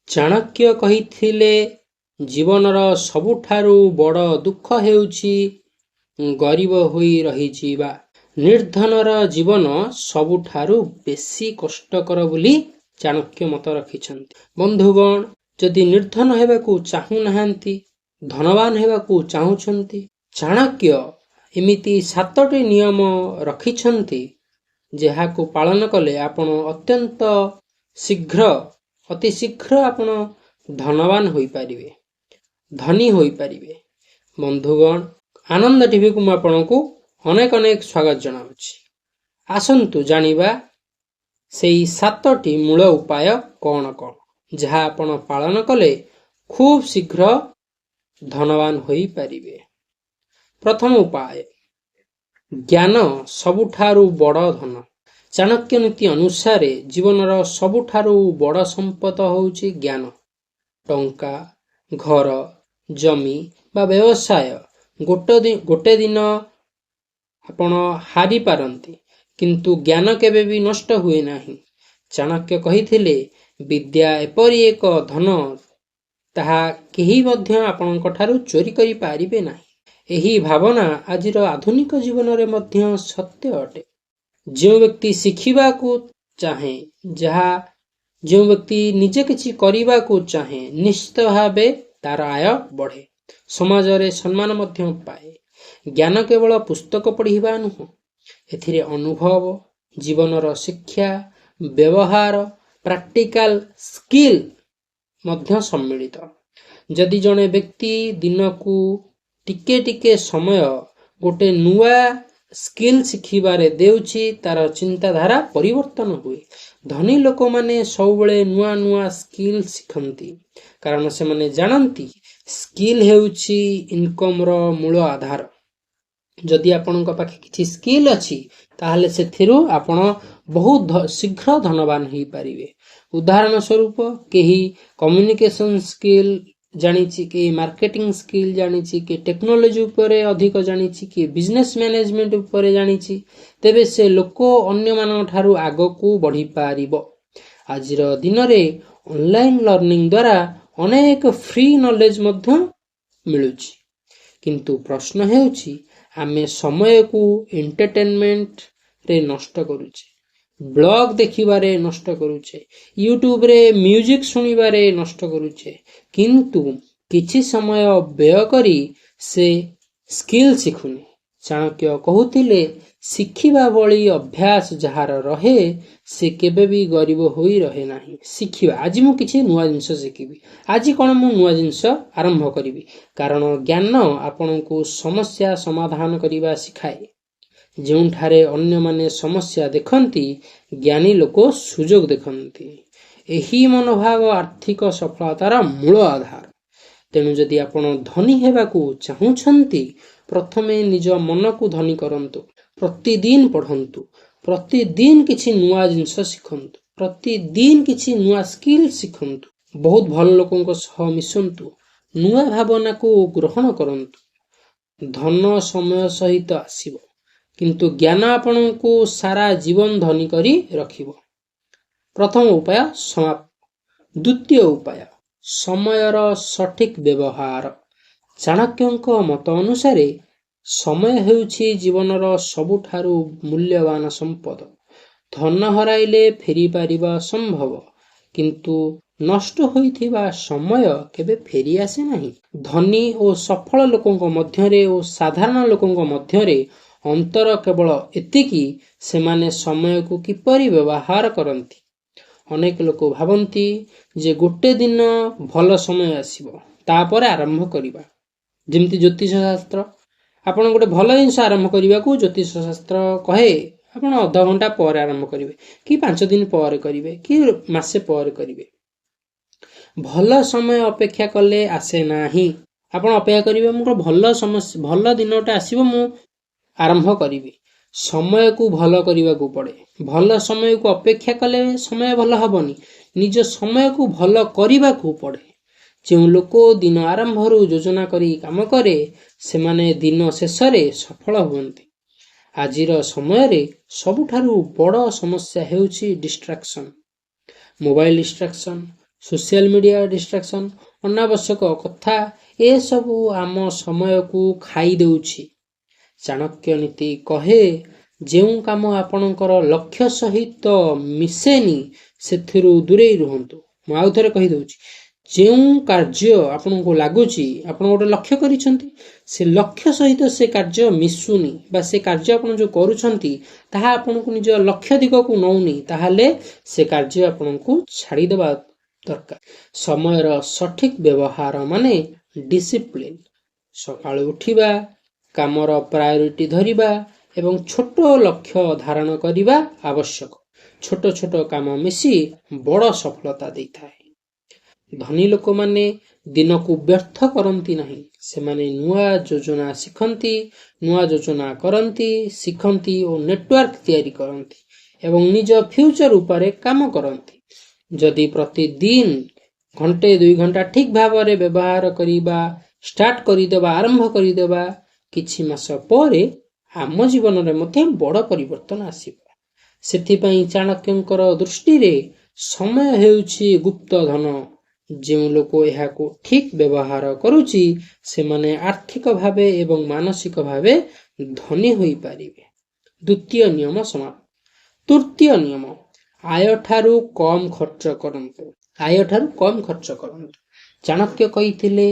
ଚାଣକ୍ୟ କହିଥିଲେ, ଜୀବନର ସବୁଠାରୁ ବଡ଼ ଦୁଃଖ ହେଉଛି ଗରିବ ହୋଇ ରହିଯିବା। ନିର୍ଧନର ଜୀବନ ସବୁଠାରୁ ବେଶୀ କଷ୍ଟକର ବୋଲି ଚାଣକ୍ୟ ମତ ରଖିଛନ୍ତି। ବନ୍ଧୁଗଣ, ଯଦି ନିର୍ଧନ ହେବାକୁ ଚାହୁଁନାହାନ୍ତି, ଧନବାନ ହେବାକୁ ଚାହୁଁଛନ୍ତି, ଚାଣକ୍ୟ ଏମିତି 7ଟି ନିୟମ ରଖିଛନ୍ତି ଯାହାକୁ ପାଳନ କଲେ ଆପଣ ଅତି ଶୀଘ୍ର ଆପଣ ଧନବାନ ହୋଇପାରିବେ, ଧନୀ ହୋଇପାରିବେ। ବନ୍ଧୁଗଣ, ଆନନ୍ଦ ଟିଭିକୁ ମୁଁ ଆପଣଙ୍କୁ ଅନେକ ସ୍ୱାଗତ ଜଣାଉଛି। ଆସନ୍ତୁ ଜାଣିବା ସେଇ 7ଟି ମୂଳ ଉପାୟ କଣ କଣ, ଯାହା ଆପଣ ପାଳନ କଲେ ଖୁବ୍ ଶୀଘ୍ର ଧନବାନ ହୋଇପାରିବେ। ପ୍ରଥମ ଉପାୟ, ଜ୍ଞାନ ସବୁଠାରୁ ବଡ଼ ଧନ। ଚାଣକ୍ୟ ନୀତି ଅନୁସାରେ ଜୀବନର ସବୁଠାରୁ ବଡ଼ ସମ୍ପଦ ହେଉଛି ଜ୍ଞାନ। ଟଙ୍କା, ଘର, ଜମି ବା ବ୍ୟବସାୟ ଗୋଟେ ଦିନ ଆପଣ ହାରିପାରନ୍ତି, କିନ୍ତୁ ଜ୍ଞାନ କେବେ ବି ନଷ୍ଟ ହୁଏ ନାହିଁ। ଚାଣକ୍ୟ କହିଥିଲେ, ବିଦ୍ୟା ଏପରି ଏକ ଧନ ତାହା କେହି ମଧ୍ୟ ଆପଣଙ୍କ ଠାରୁ ଚୋରି କରିପାରିବେ ନାହିଁ। ଏହି ଭାବନା ଆଜିର ଆଧୁନିକ ଜୀବନରେ ମଧ୍ୟ ସତ୍ୟ ଅଟେ। ଯେଉଁ ବ୍ୟକ୍ତି ଶିଖିବାକୁ ଚାହେଁ, ଯେଉଁ ବ୍ୟକ୍ତି ନିଜେ କିଛି କରିବାକୁ ଚାହେଁ, ନିଶ୍ଚିତ ଭାବେ ତାର ଆୟ ବଢ଼େ, ସମାଜରେ ସମ୍ମାନ ମଧ୍ୟ ପାଏ। ଜ୍ଞାନ କେବଳ ପୁସ୍ତକ ପଢ଼ିବା ନୁହଁ, ଏଥିରେ ଅନୁଭବ, ଜୀବନର ଶିକ୍ଷା, ବ୍ୟବହାର, ପ୍ରାକ୍ଟିକାଲ ସ୍କିଲ୍ ମଧ୍ୟ ସମ୍ମିଳିତ। ଯଦି ଜଣେ ବ୍ୟକ୍ତି ଦିନକୁ ଟିକେ ସମୟ ଗୋଟେ ନୂଆ ସ୍କିଲ୍ ଶିଖିବାରେ ଦେଉଛି, ତାର ଚିନ୍ତାଧାରା ପରିବର୍ତ୍ତନ ହୁଏ। ଧନୀ ଲୋକମାନେ ସବୁବେଳେ ନୂଆ ସ୍କିଲ୍ ଶିଖନ୍ତି, କାରଣ ସେମାନେ ଜାଣନ୍ତି ସ୍କିଲ୍ ହେଉଛି ଇନକମର ମୂଳ ଆଧାର। ଯଦି ଆପଣଙ୍କ ପାଖେ କିଛି ସ୍କିଲ୍ ଅଛି, ତାହେଲେ ସେଥିରୁ ଆପଣ ବହୁତ ଶୀଘ୍ର ଧନବାନ ହେଇପାରିବେ। ଉଦାହରଣ ସ୍ୱରୂପ, କେହି କମ୍ୟୁନିକେସନ ସ୍କିଲ୍ ଜାଣିଛି, କିଏ ମାର୍କେଟିଂ ସ୍କିଲ୍ ଜାଣିଛି, କିଏ ଟେକ୍ନୋଲୋଜି ଉପରେ ଅଧିକ ଜାଣିଛି, କିଏ ବିଜନେସ୍ ମ୍ୟାନେଜମେଣ୍ଟ ଉପରେ ଜାଣିଛି, ତେବେ ସେ ଲୋକ ଅନ୍ୟମାନଙ୍କ ଠାରୁ ଆଗକୁ ବଢ଼ିପାରିବ। ଆଜିର ଦିନରେ ଅନଲାଇନ ଲର୍ଣ୍ଣିଂ ଦ୍ୱାରା ଅନେକ ଫ୍ରି ନଲେଜ ମଧ୍ୟ ମିଳୁଛି, କିନ୍ତୁ ପ୍ରଶ୍ନ ହେଉଛି ଆମେ ସମୟକୁ ଏଣ୍ଟରଟେନମେଣ୍ଟରେ ନଷ୍ଟ କରୁଛେ, ବ୍ଲଗ ଦେଖିବାରେ ନଷ୍ଟ କରୁଛେ, ୟୁଟ୍ୟୁବରେ ମ୍ୟୁଜିକ ଶୁଣିବାରେ ନଷ୍ଟ କରୁଛେ, କିନ୍ତୁ କିଛି ସମୟ ବ୍ୟୟ କରି ସେ ସ୍କିଲ୍ ଶିଖୁନି। ଚାଣକ୍ୟ କହୁଥିଲେ, ଶିଖିବା ଭଳି ଅଭ୍ୟାସ ଯାହାର ରହେ, ସେ କେବେ ବି ଗରିବ ହୋଇ ରହେ ନାହିଁ। ଶିଖିବା, ଆଜି ମୁଁ କିଛି ନୂଆ ଜିନିଷ ଶିଖିବି, ଆଜି କଣ ମୁଁ ନୂଆ ଜିନିଷ ଆରମ୍ଭ କରିବି, କାରଣ ଜ୍ଞାନ ଆପଣଙ୍କୁ ସମସ୍ୟା ସମାଧାନ କରିବା ଶିଖାଏ। ଯେଉଁଠାରେ ଅନ୍ୟମାନେ ସମସ୍ୟା ଦେଖନ୍ତି, ଜ୍ଞାନୀ ଲୋକ ସୁଯୋଗ ଦେଖନ୍ତି। ଏହି ମନୋଭାବ ଆର୍ଥିକ ସଫଳତାର ମୂଳ ଆଧାର। ତେଣୁ ଯଦି ଆପଣ ଧନୀ ହେବାକୁ ଚାହୁଁଛନ୍ତି, ପ୍ରଥମେ ନିଜ ମନକୁ ଧନୀ କରନ୍ତୁ। ପ୍ରତିଦିନ ପଢ଼ନ୍ତୁ, ପ୍ରତିଦିନ କିଛି ନୂଆ ଜିନିଷ ଶିଖନ୍ତୁ, ପ୍ରତିଦିନ କିଛି ନୂଆ ସ୍କିଲ୍ ଶିଖନ୍ତୁ, ବହୁତ ଭଲ ଲୋକଙ୍କ ସହ ମିଶନ୍ତୁ, ନୂଆ ଭାବନାକୁ ଗ୍ରହଣ କରନ୍ତୁ। ଧନ ସମୟ ସହିତ ଆସିବ, କିନ୍ତୁ ଜ୍ଞାନ ଆପଣଙ୍କୁ ସାରା ଜୀବନ ଧନୀ କରି ରଖିବ। ପ୍ରଥମ ଉପାୟ ସମାପ୍ତ। ଦ୍ୱିତୀୟ ଉପାୟ, ସମୟର ସଠିକ ବ୍ୟବହାର। ଚାଣକ୍ୟଙ୍କ ମତ ଅନୁସାରେ ସମୟ ହେଉଛି ଜୀବନର ସବୁଠାରୁ ମୂଲ୍ୟବାନ ସମ୍ପଦ। ଧନ ହରାଇଲେ ଫେରିପାରିବା ସମ୍ଭବ, କିନ୍ତୁ ନଷ୍ଟ ହୋଇଥିବା ସମୟ କେବେ ଫେରି ଆସେ ନାହିଁ। ଧନୀ ଓ ସଫଳ ଲୋକଙ୍କ ମଧ୍ୟରେ ଓ ସାଧାରଣ ଲୋକଙ୍କ ମଧ୍ୟରେ ଅନ୍ତର କେବଳ ଏତିକି, ସେମାନେ ସମୟକୁ କିପରି ବ୍ୟବହାର କରନ୍ତି। ଅନେକ ଲୋକ ଭାବନ୍ତି ଯେ ଗୋଟେ ଦିନ ଭଲ ସମୟ ଆସିବ, ତାପରେ ଆରମ୍ଭ କରିବା। ଯେମିତି ଜ୍ୟୋତିଷ ଶାସ୍ତ୍ର, ଆପଣ ଗୋଟେ ଭଲ ଜିନିଷ ଆରମ୍ଭ କରିବାକୁ ଜ୍ୟୋତିଷ ଶାସ୍ତ୍ର କହେ ଆପଣ ଅଧଘଣ୍ଟା ପରେ ଆରମ୍ଭ କରିବେ, କି 5 ଦିନ ପରେ କରିବେ, କି ମାସେ ପରେ କରିବେ। ଭଲ ସମୟ ଅପେକ୍ଷା କଲେ ଆସେ ନାହିଁ। ଆପଣ ଅପେକ୍ଷା କରିବେ, ମୁଁ ଭଲ ଦିନଟା ଆସିବ, ମୁଁ ଆରମ୍ଭ କରିବି। ସମୟକୁ ଭଲ କରିବାକୁ ପଡ଼େ। ଭଲ ସମୟକୁ ଅପେକ୍ଷା କଲେ ସମୟ ଭଲ ହବନି, ନିଜ ସମୟକୁ ଭଲ କରିବାକୁ ପଡ଼େ। ଯେଉଁ ଲୋକ ଦିନ ଆରମ୍ଭରୁ ଯୋଜନା କରି କାମ କରେ, ସେମାନେ ଦିନ ଶେଷରେ ସଫଳ ହୁଅନ୍ତି। ଆଜିର ସମୟରେ ସବୁଠାରୁ ବଡ଼ ସମସ୍ୟା ହେଉଛି distraction. Mobile distraction, social media distraction, अनावश्यक कथा एसबू आम समय को खाई देउछि। चाणक्य नीति कहे ଯେଉଁ କାମ ଆପଣଙ୍କର ଲକ୍ଷ୍ୟ ସହିତ ମିଶେନି ସେଥିରୁ ଦୂରେଇ ରୁହନ୍ତୁ। ମୁଁ ଆଉ ଥରେ କହିଦେଉଛି, ଯେଉଁ କାର୍ଯ୍ୟ ଆପଣଙ୍କୁ ଲାଗୁଛି ଆପଣ ଗୋଟେ ଲକ୍ଷ୍ୟ କରିଛନ୍ତି, ସେ ଲକ୍ଷ୍ୟ ସହିତ ସେ କାର୍ଯ୍ୟ ମିଶୁନି ବା ସେ କାର୍ଯ୍ୟ ଆପଣ ଯେଉଁ କରୁଛନ୍ତି ତାହା ଆପଣଙ୍କୁ ନିଜ ଲକ୍ଷ୍ୟ ଦିଗକୁ ନଉନି, ତାହେଲେ ସେ କାର୍ଯ୍ୟ ଆପଣଙ୍କୁ ଛାଡ଼ିଦେବା ଦରକାର। ସମୟର ସଠିକ ବ୍ୟବହାର ମାନେ ଡିସିପ୍ଲିନ। ସକାଳୁ ଉଠିବା, କାମର ପ୍ରାୟୋରିଟି ଧରିବା ଏବଂ ଛୋଟ ଲକ୍ଷ୍ୟ ଧାରଣ କରିବା ଆବଶ୍ୟକ। ଛୋଟ ଛୋଟ କାମ ମିଶି ବଡ଼ ସଫଳତା ଦେଇଥାଏ। ଧନୀ ଲୋକମାନେ ଦିନକୁ ବ୍ୟର୍ଥ କରନ୍ତି ନାହିଁ। ସେମାନେ ନୂଆ ଯୋଜନା ଶିଖନ୍ତି, ନୂଆ ଯୋଜନା କରନ୍ତି, ଶିଖନ୍ତି ଓ ନେଟୱାର୍କ ତିଆରି କରନ୍ତି ଏବଂ ନିଜ ଫ୍ୟୁଚର ଉପରେ କାମ କରନ୍ତି। ଯଦି ପ୍ରତିଦିନ ଘଣ୍ଟେ 2 ଘଣ୍ଟା ଠିକ ଭାବରେ ବ୍ୟବହାର କରିବା ଆରମ୍ଭ କରିଦେବା, କିଛି ମାସ ପରେ ଆମ ଜୀବନରେ ମଧ୍ୟ ବଡ଼ ପରିବର୍ତ୍ତନ ଆସିବ। ସେଥିପାଇଁ ଚାଣକ୍ୟଙ୍କର ଦୃଷ୍ଟିରେ ସମୟ ହେଉଛି ଗୁପ୍ତ ଧନ। ଯେଉଁ ଲୋକ ଏହାକୁ ଠିକ ବ୍ୟବହାର କରୁଛି ସେମାନେ ଆର୍ଥିକ ଭାବେ ଏବଂ ମାନସିକ ଭାବେ ଧନୀ ହୋଇପାରିବେ। ଦ୍ୱିତୀୟ ନିୟମ ସମାପ୍ତ। ତୃତୀୟ ନିୟମ, ଆୟଠାରୁ କମ ଖର୍ଚ୍ଚ କରନ୍ତୁ। ଚାଣକ୍ୟ କହିଥିଲେ,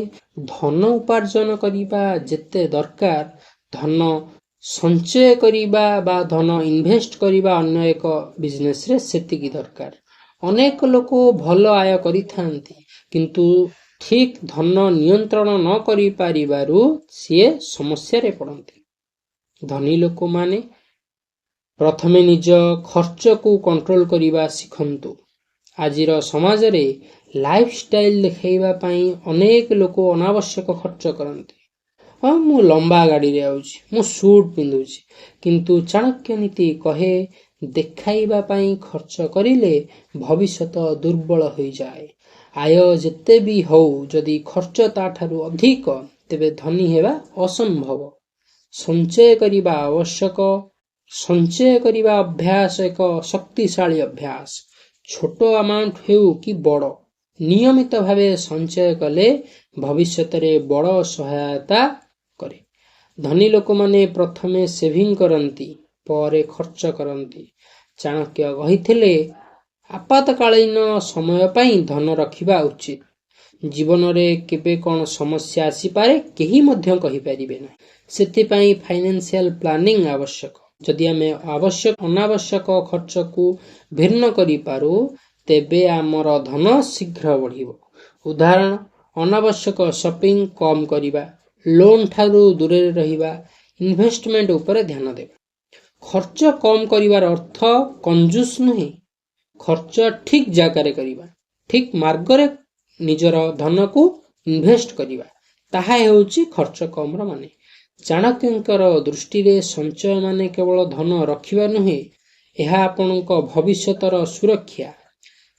ଧନ ଉପାର୍ଜନ କରିବା ଯେତେ ଦରକାର, ଧନ ସଞ୍ଚୟ କରିବା ବା ଧନ ଇନଭେଷ୍ଟ କରିବା ଅନ୍ୟ ଏକ ବିଜନେସରେ ସେତିକି ଦରକାର। ଅନେକ ଲୋକ ଭଲ ଆୟ କରିଥାନ୍ତି କିନ୍ତୁ ଠିକ ଧନ ନିୟନ୍ତ୍ରଣ ନ କରିପାରିବାରୁ ସିଏ ସମସ୍ୟାରେ ପଡ଼ନ୍ତି। ଧନୀ ଲୋକମାନେ ପ୍ରଥମେ ନିଜ ଖର୍ଚ୍ଚକୁ କଣ୍ଟ୍ରୋଲ କରିବା ଶିଖନ୍ତୁ। ଆଜିର ସମାଜରେ ଲାଇଫଷ୍ଟାଇଲ ଦେଖାଇବା ପାଇଁ ଅନେକ ଲୋକ ଅନାବଶ୍ୟକ ଖର୍ଚ୍ଚ କରନ୍ତି। ମୁଁ ଲମ୍ବା ଗାଡ଼ିରେ ଯାଉଛି, ମୁଁ ସୁଟ୍ ପିନ୍ଧୁଛି, କିନ୍ତୁ ଚାଣକ୍ୟ ନୀତି କହେ ଦେଖାଇବା ପାଇଁ ଖର୍ଚ୍ଚ କରିଲେ ଭବିଷ୍ୟତ ଦୁର୍ବଳ ହୋଇଯାଏ। ଆୟ ଯେତେ ବି ହଉ, ଯଦି ଖର୍ଚ୍ଚ ତାଠାରୁ ଅଧିକ, ତେବେ ଧନୀ ହେବା ଅସମ୍ଭବ। ସଞ୍ଚୟ କରିବା ଆବଶ୍ୟକ। ସଞ୍ଚୟ କରିବା ଅଭ୍ୟାସ ଏକ ଶକ୍ତିଶାଳୀ ଅଭ୍ୟାସ। ଛୋଟ ଆମାଉଣ୍ଟ ହେଉ କି ବଡ଼, ନିୟମିତ ଭାବେ ସଞ୍ଚୟ କଲେ ଭବିଷ୍ୟତରେ ବଡ଼ ସହାୟତା କରେ। ଧନୀ ଲୋକମାନେ ପ୍ରଥମେ ସେଭିଂ କରନ୍ତି, ପରେ ଖର୍ଚ୍ଚ କରନ୍ତି। ଚାଣକ୍ୟ କହିଥିଲେ, ଆପାତକାଳୀନ ସମୟ ପାଇଁ ଧନ ରଖିବା ଉଚିତ। ଜୀବନରେ କେବେ କ'ଣ ସମସ୍ୟା ଆସିପାରେ କେହି ମଧ୍ୟ କହିପାରିବେ ନାହିଁ। ସେଥିପାଇଁ ଫାଇନାନ୍ସିଆଲ ପ୍ଲାନିଂ ଆବଶ୍ୟକ। ଯଦି ଆମେ ଅନାବଶ୍ୟକ ଖର୍ଚ୍ଚକୁ ଭିନ୍ନ କରିପାରୁ, ତେବେ ଆମର ଧନ ଶୀଘ୍ର ବଢ଼ିବ। ଉଦାହରଣ, ଅନାବଶ୍ୟକ ସପିଂ କମ୍ କରିବା, ଲୋନ୍ ଠାରୁ ଦୂରରେ ରହିବା, ଇନଭେଷ୍ଟମେଣ୍ଟ ଉପରେ ଧ୍ୟାନ ଦେବା। ଖର୍ଚ୍ଚ କମ୍ କରିବାର ଅର୍ଥ କଞ୍ଜୁସ ନୁହେଁ। ଖର୍ଚ୍ଚ ଠିକ ଜାଗାରେ କରିବା, ଠିକ ମାର୍ଗରେ ନିଜର ଧନକୁ ଇନଭେଷ୍ଟ କରିବା, ତାହା ହେଉଛି ଖର୍ଚ୍ଚ କମର ମାନେ। ଚାଣକ୍ୟଙ୍କର ଦୃଷ୍ଟିରେ ସଞ୍ଚୟ ମାନେ କେବଳ ଧନ ରଖିବା ନୁହେଁ, ଏହା ଆପଣଙ୍କ ଭବିଷ୍ୟତର ସୁରକ୍ଷା।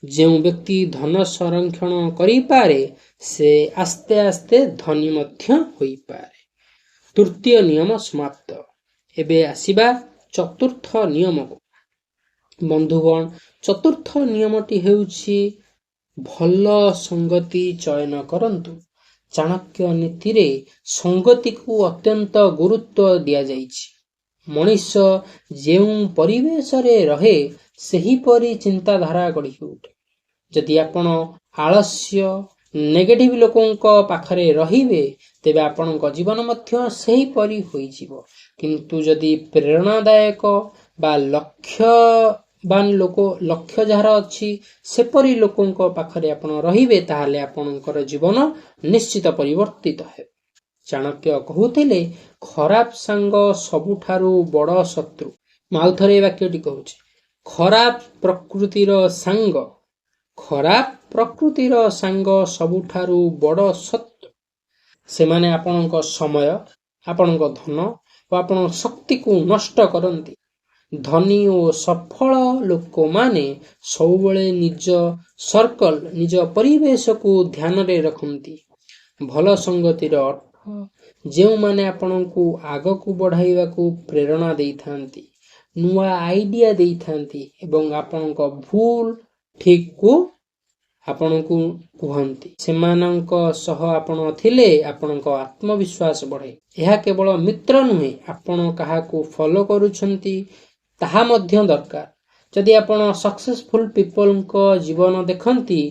ଯେଉଁ ବ୍ୟକ୍ତି ଧନ ସଂରକ୍ଷଣ କରିପାରେ ସେ ଆସ୍ତେ ଆସ୍ତେ ଧନୀ ମଧ୍ୟ ହୋଇପାରେ। ତୃତୀୟ ନିୟମ ସମାପ୍ତ। ଏବେ ଆସିବା ଚତୁର୍ଥ ନିୟମକୁ। ବନ୍ଧୁଗଣ, ଚତୁର୍ଥ ନିୟମଟି ହେଉଛି ଭଲ ସଙ୍ଗତି ଚୟନ କରନ୍ତୁ। ଚାଣକ୍ୟ ନୀତିରେ ସଙ୍ଗତିକୁ ଅତ୍ୟନ୍ତ ଗୁରୁତ୍ୱ ଦିଆଯାଇଛି। ମଣିଷ ଯେଉଁ ପରିବେଶରେ ରହେ ସେହିପରି ଚିନ୍ତାଧାରା ଗଢ଼ି ଉଠେ। ଯଦି ଆପଣ ଆଳସ୍ୟ, ନେଗେଟିଭ ଲୋକଙ୍କ ପାଖରେ ରହିବେ, ତେବେ ଆପଣଙ୍କ ଜୀବନ ମଧ୍ୟ ସେହିପରି ହୋଇଯିବ। କିନ୍ତୁ ଯଦି ପ୍ରେରଣାଦାୟକ ବା ଲକ୍ଷ୍ୟ ଯାହାର ଅଛି ସେପରି ଲୋକଙ୍କ ପାଖରେ ଆପଣ ରହିବେ, ତାହେଲେ ଆପଣଙ୍କର ଜୀବନ ନିଶ୍ଚିତ ପରିବର୍ତ୍ତିତ ହେବ। ଚାଣକ୍ୟ କହୁଥିଲେ, ଖରାପ ସାଙ୍ଗ ସବୁଠାରୁ ବଡ଼ ଶତ୍ରୁ। ମୁଁ ଆଉ ଥରେ ଏ ବାକ୍ୟଟି କହୁଛି, ଖରାପ ପ୍ରକୃତିର ସାଙ୍ଗ ସବୁଠାରୁ ବଡ଼ ଶତ୍ରୁ। ସେମାନେ ଆପଣଙ୍କ ସମୟ, ଆପଣଙ୍କ ଧନ ଓ ଆପଣଙ୍କ ଶକ୍ତିକୁ ନଷ୍ଟ କରନ୍ତି। ଧନୀ ଓ ସଫଳ ଲୋକମାନେ ସବୁବେଳେ ନିଜ ପରିବେଶକୁ ଧ୍ୟାନରେ ରଖନ୍ତି। ଭଲ ସଙ୍ଗତିର ଅର୍ଥ ଯେଉଁମାନେ ଆପଣଙ୍କୁ ଆଗକୁ ବଢ଼ାଇବାକୁ ପ୍ରେରଣା ଦେଇଥାନ୍ତି, ନୂଆ ଆଇଡିଆ ଦେଇଥାନ୍ତି ଏବଂ ଆପଣଙ୍କ ଭୁଲ ଠିକକୁ ଆପଣଙ୍କୁ କୁହନ୍ତି। ସେମାନଙ୍କ ସହ ଆପଣ ଥିଲେ ଆପଣଙ୍କ ଆତ୍ମବିଶ୍ୱାସ ବଢ଼େ। ଏହା କେବଳ ମିତ୍ର ନୁହେଁ, ଆପଣ କାହାକୁ ଫଲୋ କରୁଛନ୍ତି ତାହା ମଧ୍ୟ ଦରକାର। ଯଦି ଆପଣ ସକ୍ସେସଫୁଲ ପିପଲଙ୍କ ଜୀବନ ଦେଖନ୍ତି,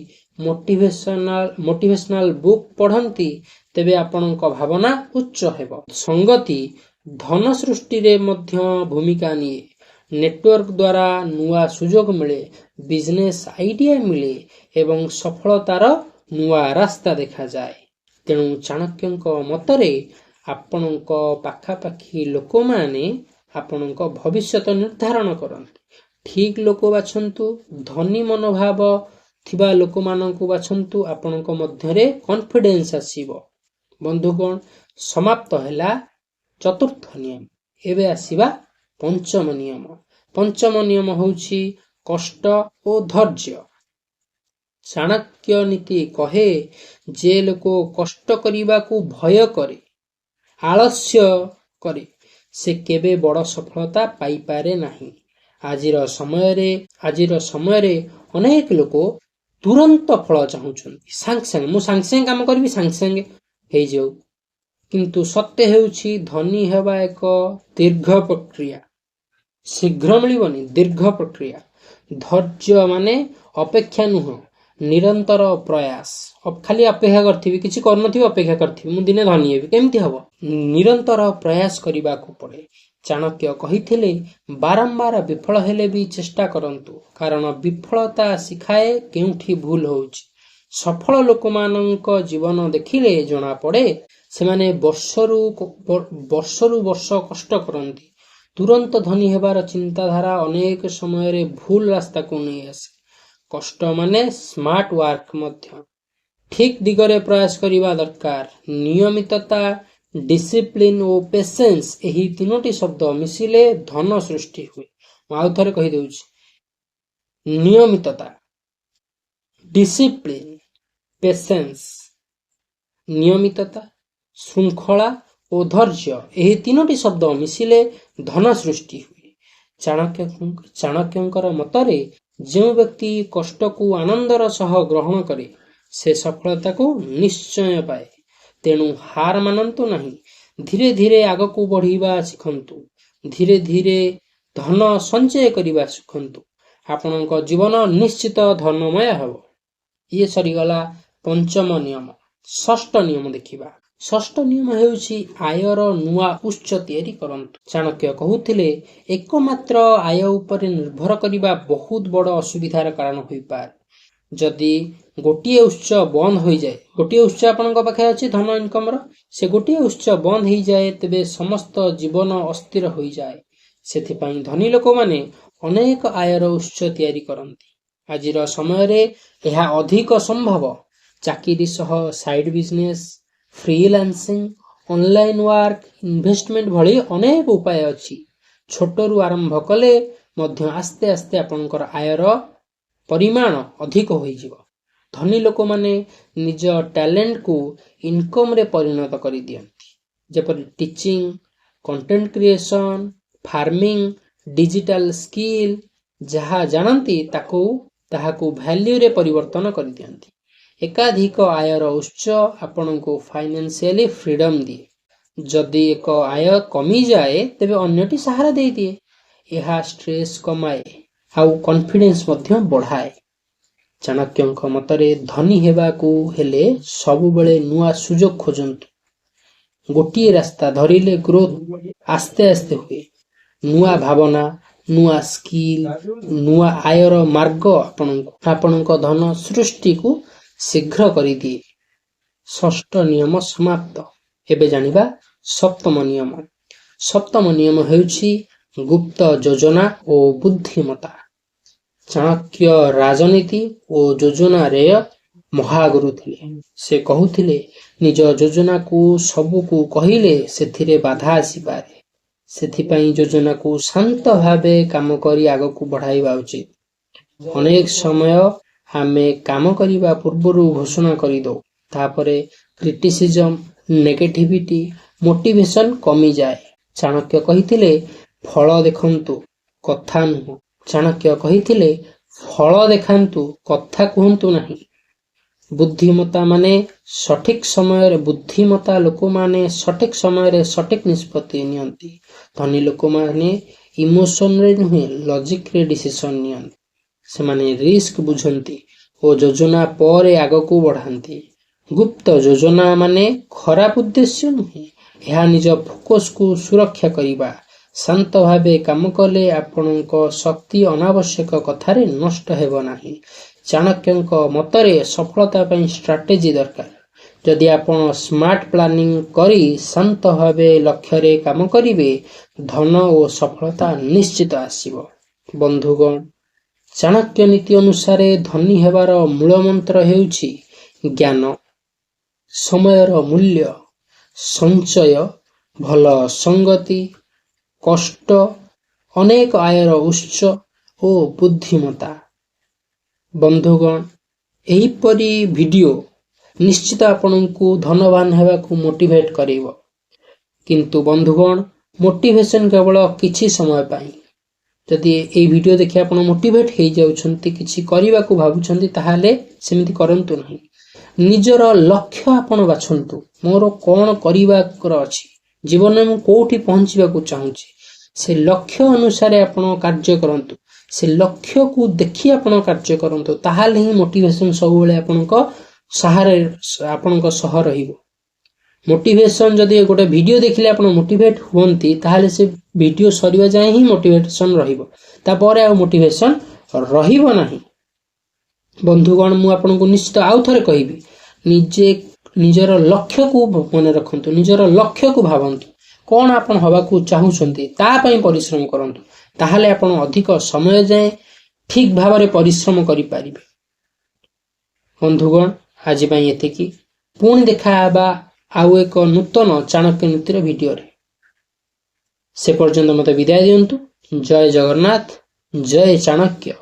ମୋଟିଭେସନାଲ ବୁକ୍ ପଢ଼ନ୍ତି, ତେବେ ଆପଣଙ୍କ ଭାବନା ଉଚ୍ଚ ହେବ। ସଙ୍ଗତି ଧନ ସୃଷ୍ଟିରେ ମଧ୍ୟ ଭୂମିକା ନିଏ। ନେଟୱାର୍କ ଦ୍ୱାରା ନୂଆ ସୁଯୋଗ ମିଳେ, ବିଜନେସ୍ ଆଇଡିଆ ମିଳେ ଏବଂ ସଫଳତାର ନୂଆ ରାସ୍ତା ଦେଖାଯାଏ। ତେଣୁ ଚାଣକ୍ୟଙ୍କ ମତରେ ଆପଣଙ୍କ ପାଖାପାଖି ଲୋକମାନେ ଆପଣଙ୍କ ଭବିଷ୍ୟତ ନିର୍ଦ୍ଧାରଣ କରନ୍ତି। ଠିକ୍ ଲୋକ ବାଛନ୍ତୁ, ଧନୀ ମନୋଭାବ ଥିବା ଲୋକମାନଙ୍କୁ ବାଛନ୍ତୁ, ଆପଣଙ୍କ ମଧ୍ୟରେ କନଫିଡେନ୍ସ ଆସିବ। ବନ୍ଧୁଗଣ, ସମାପ୍ତ ହେଲା ଚତୁର୍ଥ ନିୟମ। ଏବେ ଆସିବା ପଞ୍ଚମ ନିୟମ। ପଞ୍ଚମ ନିୟମ ହେଉଛି କଷ୍ଟ ଓ ଧୈର୍ଯ୍ୟ। ଚାଣକ୍ୟ ନୀତି କହେ, ଯେ ଲୋକ କଷ୍ଟ କରିବାକୁ ଭୟ କରେ, ଆଳସ୍ୟ କରେ, ସେ କେବେ ବଡ଼ ସଫଳତା ପାଇପାରେ ନାହିଁ। ଆଜିର ସମୟରେ ଅନେକ ଲୋକ ତୁରନ୍ତ ଫଳ ଚାହୁଁଛନ୍ତି। ମୁଁ ସାଙ୍ଗେ ସାଙ୍ଗେ କାମ କରିବି, ସାଙ୍ଗେ ସାଙ୍ଗେ ହେଇଯାଉ। କିନ୍ତୁ ସତ୍ୟ ହେଉଛି, ଧନୀ ହେବା ଏକ ଦୀର୍ଘ ପ୍ରକ୍ରିୟା। ଶୀଘ୍ର ମିଳିବନି, ଦୀର୍ଘ ପ୍ରକ୍ରିୟା। ଧୈର୍ଯ୍ୟ ମାନେ ଅପେକ୍ଷା ନୁହଁ, ନିରନ୍ତର ପ୍ରୟାସ। ଖାଲି ଅପେକ୍ଷା କରିଥିବି, କିଛି କରୁନଥିବି, ଅପେକ୍ଷା କରିଥିବି ମୁଁ ଦିନେ ଧନୀ ହେବି, କେମିତି ହବ? ନିରନ୍ତର ପ୍ରୟାସ କରିବାକୁ ପଡେ। ଚାଣକ୍ୟ କହିଥିଲେ, ବାରମ୍ବାର ବିଫଳ ହେଲେ ବି ଚେଷ୍ଟା କରନ୍ତୁ, କାରଣ ବିଫଳତା ଶିଖାଏ କେଉଁଠି ଭୁଲ ହେଉଛି। ସଫଳ ଲୋକମାନଙ୍କ ଜୀବନ ଦେଖିଲେ ଜଣାପଡ଼େ, ସେମାନେ ବର୍ଷରୁ ବର୍ଷ କଷ୍ଟ କରନ୍ତି। ତୁରନ୍ତ ଧନୀ ହେବାର ଚିନ୍ତାଧାରା ଅନେକ ସମୟରେ ଭୁଲ ରାସ୍ତାକୁ ନେଇ ଆସେ। କଷ୍ଟ ମାନେ ସ୍ମାର୍ଟ ୱାର୍କ ମଧ୍ୟ। ଠିକ୍ ଦିଗରେ ପ୍ରୟାସ କରିବା ଦରକାର। ନିୟମିତତା, ଡିସିପ୍ଲିନ ଓ ପେସେନ୍ସ, ଏହି ତିନୋଟି ଶବ୍ଦ ମିଶିଲେ ଧନ ସୃଷ୍ଟି ହୁଏ। ମୁଁ ଆଉ ଥରେ କହିଦେଉଛି, ନିୟମିତତା, ଡିସିପ୍ଲିନ, ପେସେନ୍ସ। ନିୟମିତତା, ଶୃଙ୍ଖଳା ଓ ଧୈର୍ଯ୍ୟ, ଏହି ତିନୋଟି ଶବ୍ଦ ମିଶିଲେ ଧନ ସୃଷ୍ଟି ହୁଏ। ଚାଣକ୍ୟଙ୍କର ମତରେ ଯେଉଁ ବ୍ୟକ୍ତି କଷ୍ଟକୁ ଆନନ୍ଦର ସହ ଗ୍ରହଣ କରେ, ସେ ସଫଳତାକୁ ନିଶ୍ଚୟ ପାଏ। ତେଣୁ ହାର ମାନନ୍ତୁ ନାହିଁ, ଧୀରେ ଧୀରେ ଆଗକୁ ବଢିବା ଶିଖନ୍ତୁ। ଧୀରେ ଧୀରେ ଧନ ସଞ୍ଚୟ କରିବା ଶିଖନ୍ତୁ। ଆପଣଙ୍କ ଜୀବନ ନିଶ୍ଚିତ ଧନମୟ ହେବ। ଇଏ ସରିଗଲା ପଞ୍ଚମ ନିୟମ। ଷଷ୍ଠ ନିୟମ ଦେଖିବା। ଷଷ୍ଠ ନିୟମ ହେଉଛି ଆୟର ନୂଆ ଉତ୍ସ ତିଆରି କରନ୍ତୁ। ଚାଣକ୍ୟ କହୁଥିଲେ, ଏକମାତ୍ର ଆୟ ଉପରେ ନିର୍ଭର କରିବା ବହୁତ ବଡ଼ ଅସୁବିଧାର କାରଣ ହୋଇପାରେ। ଯଦି ଗୋଟିଏ ଉତ୍ସ ବନ୍ଦ ହୋଇଯାଏ, ଗୋଟିଏ ଉତ୍ସ ଆପଣଙ୍କ ପାଖରେ ଅଛି ଧନ ଇନକମର, ସେ ଗୋଟିଏ ଉତ୍ସ ବନ୍ଦ ହୋଇଯାଏ, ତେବେ ସମସ୍ତ ଜୀବନ ଅସ୍ଥିର ହୋଇଯାଏ। ସେଥିପାଇଁ ଧନୀ ଲୋକମାନେ ଅନେକ ଆୟର ଉତ୍ସ ତିଆରି କରନ୍ତି। ଆଜିର ସମୟରେ ଏହା ଅଧିକ ସମ୍ଭବ। ଚାକିରି ସହ side business, freelancing, online work, investment ଭଳି ଅନେକ ଉପାୟ ଅଛି। ଛୋଟରୁ ଆରମ୍ଭ କଲେ ମଧ୍ୟ ଆସ୍ତେ ଆସ୍ତେ ଆପଣଙ୍କର ଆୟର ପରିମାଣ ଅଧିକ ହୋଇଯିବ। ଧନୀ ଲୋକମାନେ ନିଜ ଟ୍ୟାଲେଣ୍ଟକୁ ଇନକମରେ ପରିଣତ କରିଦିଅନ୍ତି। ଯେପରି teaching, content creation, farming, digital skill, ଯାହା ଜାଣନ୍ତି ତାହାକୁ ଭ୍ୟାଲ୍ୟୁରେ ପରିବର୍ତ୍ତନ କରିଦିଅନ୍ତି। ଏକାଧିକ ଆୟର ଉତ୍ସ ଆପଣଙ୍କୁ ଫାଇନାନ୍ସିଆଲି ଫ୍ରିଡମ ଦିଏ। ଯଦି ଏକ ଆୟ କମିଯାଏ, ତେବେ ଅନ୍ୟଟି ସାହାରା ଦେଇଦିଏ। ଏହା ଷ୍ଟ୍ରେସ୍ କମାଏ ଆଉ କନଫିଡେନ୍ସ ମଧ୍ୟ ବଢାଏ। ଚାଣକ୍ୟଙ୍କ ମତରେ ଧନୀ ହେବାକୁ ହେଲେ ସବୁବେଳେ ନୂଆ ସୁଯୋଗ ଖୋଜନ୍ତୁ। ଗୋଟିଏ ରାସ୍ତା ଧରିଲେ ଗ୍ରୋଥ ଆସ୍ତେ ଆସ୍ତେ ହୁଏ। ନୂଆ ଭାବନା, ନୂଆ ସ୍କିଲ୍, ନୂଆ ଆୟର ମାର୍ଗ ଆପଣଙ୍କ ଧନ ସୃଷ୍ଟିକୁ ଶୀଘ୍ର କରିଦିଏ। ଷଷ୍ଠ ନିୟମ ସମାପ୍ତ। ଏବେ ଜାଣିବା ସପ୍ତମ ନିୟମ। ସପ୍ତମ ନିୟମ ହେଉଛି ଗୁପ୍ତ ଯୋଜନା ଓ ବୁଦ୍ଧିମତା। ଚାଣକ୍ୟ ରାଜନୀତି ଓ ଯୋଜନାରେ ମହାଗୁରୁ ଥିଲେ। ସେ କହୁଥିଲେ, ନିଜ ଯୋଜନାକୁ ସବୁକୁ କହିଲେ ସେଥିରେ ବାଧା ଆସିପାରେ। ସେଥିପାଇଁ ଯୋଜନାକୁ ଶାନ୍ତ ଭାବେ କାମ କରି ଆଗକୁ ବଢାଇବା ଉଚିତ। ଅନେକ ସମୟ ଆମେ କାମ କରିବା ପୂର୍ବରୁ ଘୋଷଣା କରିଦେଉ, ତାପରେ କ୍ରିଟିସିଜମ, ନେଗେଟିଭିଟି, ମୋଟିଭେସନ କମିଯାଏ। ଚାଣକ୍ୟ କହିଥିଲେ, ଫଳ ଦେଖନ୍ତୁ, କଥା ନୁହଁ। ଚାଣକ୍ୟ କହିଥିଲେ, ଫଳ ଦେଖାନ୍ତୁ, କଥା କୁହନ୍ତୁ ନାହିଁ। बुद्धिमत्ता माने सठिक समय बुद्धिमत्ता लोक माने सठिक समय सठिक निष्पत्ति नियंती। धनी लोक माने इमोशन रे नुहे लॉजिक रे डिसीजन नियंती। से माने रिस्क बुझंती और योजना पर आग को बढ़ाती। गुप्त योजना माने खराब उद्देश्य नुहे, यह निज फोकस को सुरक्षा करिबा। शांत भावे काम कले आपणक शक्ति अनावश्यक कथारे नष्ट हेबो नाही। चाणक्यଙ୍କ मतरे सफलता ପାଇଁ स्ट्रैटेजी दरकार। जदि आपण स्मार्ट प्लानिंग करी शांत भावे लक्ष्य रे काम करिवे, धन और सफलता निश्चित आसीबो। बंधुगण, चाणक्य नीति अनुसार धनी हेबार मूल मंत्र हेउछि ज्ञान, समयर मूल्य, संचय, भल संगति, कष्ट, अनेक आयर उत्स और बुद्धिमत्ता। बंधुगण, एहीपरि वीडियो निश्चित आपनकु धनवान हेबाकु मोटिवेट करिवो। किंतु बंधुगण, मोटिवेशन केवल किछि समय पाई। जदि ए वीडियो देखि आपण मोटिवेट हेइ जाउछन्ति, किछि करिबाकु भाबुछन्ति, ताहाले सेमिति करंतु नाही। निजर लक्ष्य आपण बाछन्तु। मोर कोन करिबाकर अछि, जीवन में मु कोठी पहुंचीबाकु चाहूछि, से लक्ष्य अनुसार आपण कार्य करंतु। से लक्ष्य को देखि आपण कार्य करंतु, ताहाले ही मोटिवेशन सब बेले आपनक सहारे आपनक सह रहिबो। मोटिवेशन जदि गोटे वीडियो देखिले आपण मोटिवेट हुवंती, ताहाले से वीडियो सरिवा जाय ही मोटिवेशन रहिबो। तापर आ मोटिवेशन रहिबो नाही। बंधुगण, मु आपनकु निश्चित आउ थरे कहिबी, निजर लक्ष्य को मन रखंतु, निजर लक्ष्य को भावंतु। कोन आपण हवाकू चाहूछन्ती ता पई परिश्रम करंतु, ताहाले आपण अधिक समय जाए ठीक भावरे परिश्रम करि पारिबे। बंधुगण, आज पई एतिकी। पुणी देखा आबा आउ एक नूतन चाणक्य नीतिर वीडियो रे। से पर्यंत मते विदाय दियंतु। जय जगन्नाथ, जय चाणक्य।